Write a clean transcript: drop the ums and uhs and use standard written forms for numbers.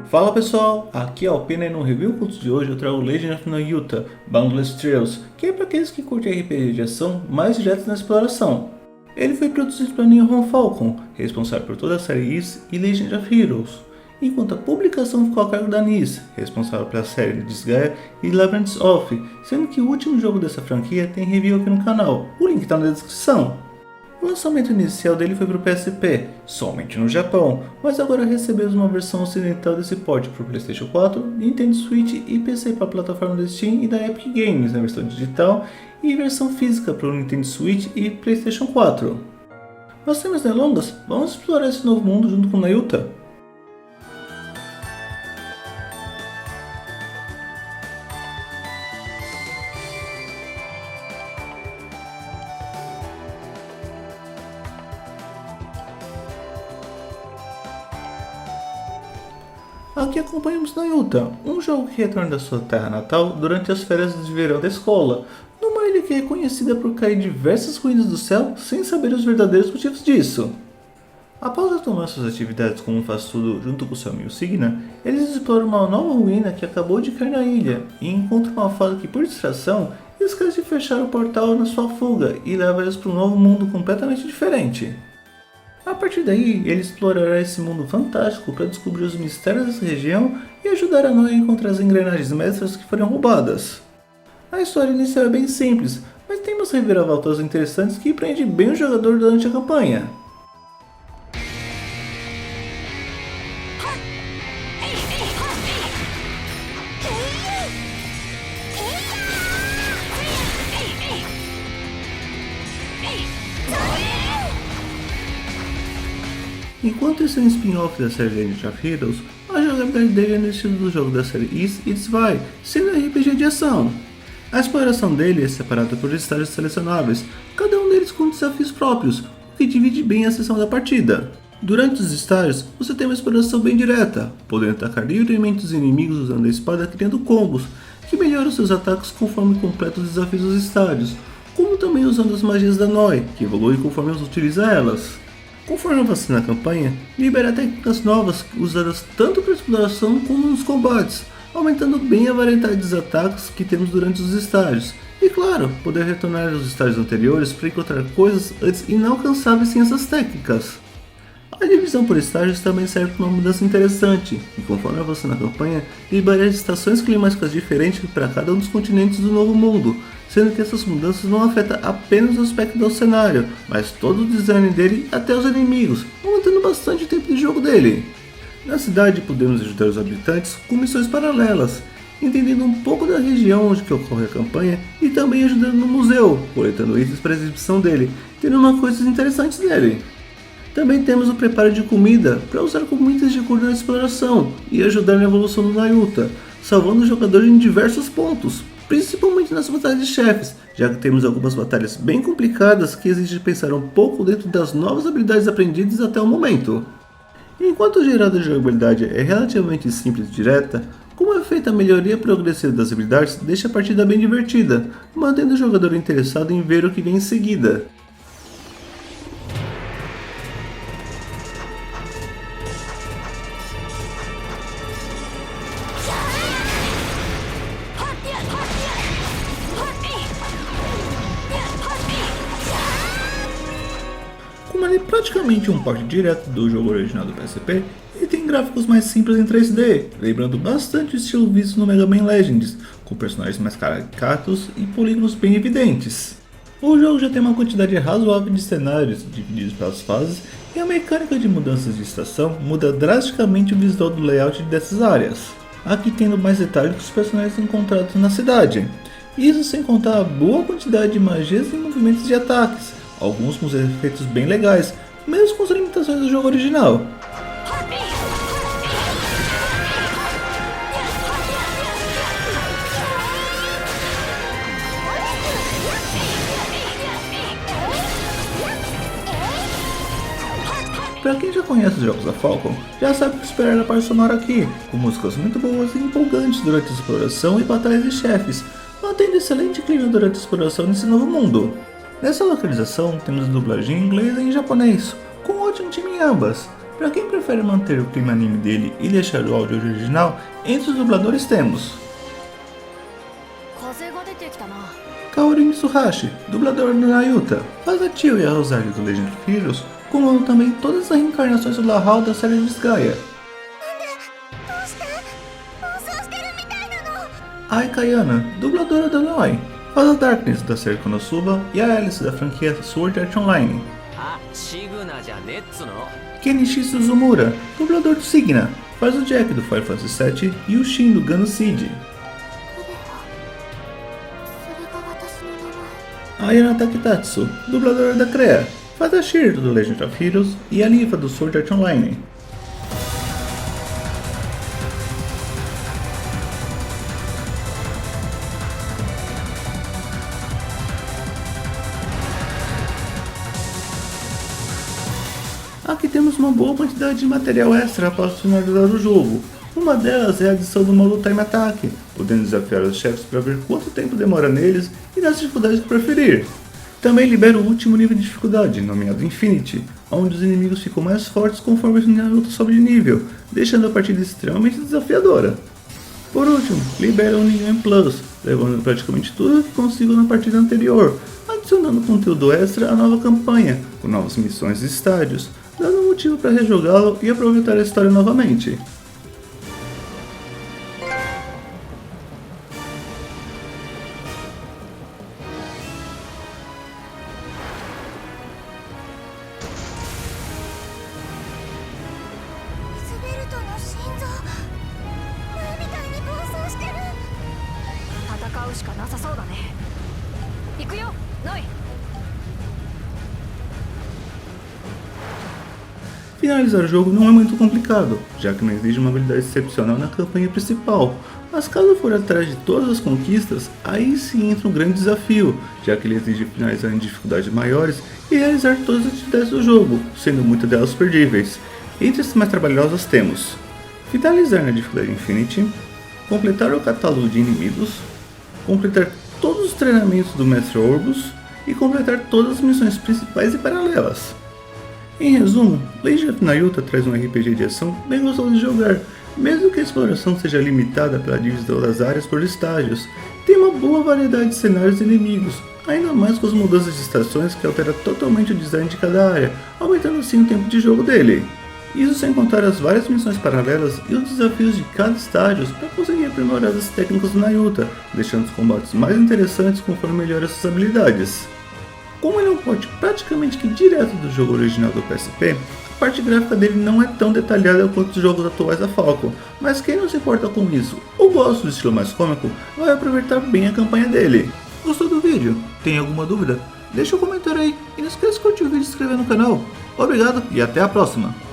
Fala pessoal, aqui é o Pena e no review culto de hoje eu trago Legend of Nayuta Boundless Trails, que é para aqueles que curtem RPG de ação mais diretos na exploração. Ele foi produzido pela Nihon Falcon, responsável por toda a série Ys e Legend of Heroes, enquanto a publicação ficou a cargo da NIS, responsável pela série Disgaea e Labyrinth of, sendo que o último jogo dessa franquia tem review aqui no canal, o link está na descrição. O lançamento inicial dele foi para o PSP, somente no Japão, mas agora recebemos uma versão ocidental desse port para o PlayStation 4, Nintendo Switch e PC para a plataforma da Steam e da Epic Games na versão digital e versão física para o Nintendo Switch e PlayStation 4. Mas sem mais delongas, vamos explorar esse novo mundo junto com Nayuta. Aqui acompanhamos Nayuta, um jogo que retorna da sua terra natal durante as férias de verão da escola, numa ilha que é conhecida por cair diversas ruínas do céu sem saber os verdadeiros motivos disso. Após retomar suas atividades como faz tudo junto com seu amigo Signa, eles exploram uma nova ruína que acabou de cair na ilha e encontram uma fada que, por distração, esquece de fechar o portal na sua fuga e leva eles para um novo mundo completamente diferente. A partir daí, ele explorará esse mundo fantástico para descobrir os mistérios dessa região e ajudar a Noia a encontrar as engrenagens mestras que foram roubadas. A história inicial é bem simples, mas tem umas reviravoltas interessantes que prendem bem o jogador durante a campanha. Enquanto esse é um spin-off da série Legend of Heroes, a jogabilidade dele é no estilo do jogo da série Ys e Zwei, sendo RPG de ação. A exploração dele é separada por estágios selecionáveis, cada um deles com desafios próprios, o que divide bem a sessão da partida. Durante os estágios, você tem uma exploração bem direta, podendo atacar livremente os inimigos usando a espada criando combos, que melhoram seus ataques conforme completa os desafios dos estágios, como também usando as magias da Noi, que evoluem conforme você utiliza elas. Conforme avança na campanha, libera técnicas novas usadas tanto para exploração como nos combates, aumentando bem a variedade dos ataques que temos durante os estágios. E claro, poder retornar aos estágios anteriores para encontrar coisas antes inalcançáveis sem essas técnicas. A divisão por estágios também serve para uma mudança interessante, e conforme avança na campanha, libera estações climáticas diferentes para cada um dos continentes do novo mundo, sendo que essas mudanças não afetam apenas o aspecto do cenário, mas todo o design dele até os inimigos, aumentando bastante o tempo de jogo dele. Na cidade podemos ajudar os habitantes com missões paralelas, entendendo um pouco da região onde ocorre a campanha e também ajudando no museu, coletando itens para a exibição dele, tendo uma coisas interessantes nele. Também temos o preparo de comida para usar como itens de cura na exploração e ajudar na evolução do Nayuta, salvando o jogador em diversos pontos, principalmente nas batalhas de chefes, já que temos algumas batalhas bem complicadas que exigem pensar um pouco dentro das novas habilidades aprendidas até o momento. Enquanto o geral da jogabilidade é relativamente simples e direta, como é feita a melhoria progressiva das habilidades deixa a partida bem divertida, mantendo o jogador interessado em ver o que vem em seguida. Como ele é praticamente um port direto do jogo original do PSP, ele tem gráficos mais simples em 3D, lembrando bastante o estilo visto no Mega Man Legends, com personagens mais caricatos e polígonos bem evidentes. O jogo já tem uma quantidade razoável de cenários divididos pelas fases e a mecânica de mudanças de estação muda drasticamente o visual do layout dessas áreas, aqui tendo mais detalhes que os personagens encontrados na cidade. Isso sem contar a boa quantidade de magias e movimentos de ataques, alguns com efeitos bem legais, mesmo com as limitações do jogo original. Para quem já conhece os jogos da Falcon, já sabe o que esperar da parte sonora aqui, com músicas muito boas e empolgantes durante a exploração e batalhas de chefes, mantendo excelente clima durante a exploração nesse novo mundo. Nessa localização temos a dublagem em inglês e em japonês, com um ótimo time em ambas, Para quem prefere manter o clima anime dele e deixar o áudio original, entre os dubladores temos Kaori Mitsuhashi, dublador do Nayuta, faz a Tio e a Rosário do Legend of Heroes, como também todas as reencarnações do Lahal da série de Gaia. Ai Kayana, dubladora da Noi, faz a Darkness da série Konosuba e a Alice da franquia Sword Art Online. Kenichi Suzumura, dublador do Signa, faz o Jack do Final Fantasy VII e o Shin do Gano Seed. Ayana Takitatsu, dubladora da Crea, faz a Shirto do Legend of Heroes e a Liva do Sword Art Online. Aqui temos uma boa quantidade de material extra após finalizar o jogo. Uma delas é a adição do modo Time Attack, podendo desafiar os chefes para ver quanto tempo demora neles e nas dificuldades que preferir. Também libera o último nível de dificuldade, nomeado Infinity, onde os inimigos ficam mais fortes conforme a luta sobe de nível, deixando a partida extremamente desafiadora. Por último, libera o New Game Plus, levando praticamente tudo o que consigo na partida anterior, adicionando conteúdo extra à nova campanha, com novas missões e estádios, dando um motivo para rejogá-lo e aproveitar a história novamente. Finalizar o jogo não é muito complicado, já que não exige uma habilidade excepcional na campanha principal, mas caso for atrás de todas as conquistas, aí sim entra um grande desafio, já que ele exige finalizar em dificuldades maiores e realizar todas as atividades do jogo, sendo muitas delas perdíveis. Entre as mais trabalhosas temos finalizar na dificuldade Infinity, completar o catálogo de inimigos, completar todos os treinamentos do Mestre Orgus e completar todas as missões principais e paralelas. Em resumo, Legend of Nayuta traz um RPG de ação bem gostoso de jogar, mesmo que a exploração seja limitada pela divisão das áreas por estágios. Tem uma boa variedade de cenários e inimigos, ainda mais com as mudanças de estações que altera totalmente o design de cada área, aumentando assim o tempo de jogo dele. Isso sem contar as várias missões paralelas e os desafios de cada estágio para conseguir aprimorar as técnicas do Nayuta, deixando os combates mais interessantes conforme melhora suas habilidades. Como ele é um port praticamente que direto do jogo original do PSP, a parte gráfica dele não é tão detalhada quanto os jogos atuais da Falcon, mas quem não se importa com isso ou gosta do estilo mais cômico, vai aproveitar bem a campanha dele. Gostou do vídeo? Tem alguma dúvida? Deixa um comentário aí e não esqueça de curtir o vídeo e se inscrever no canal. Obrigado e até a próxima!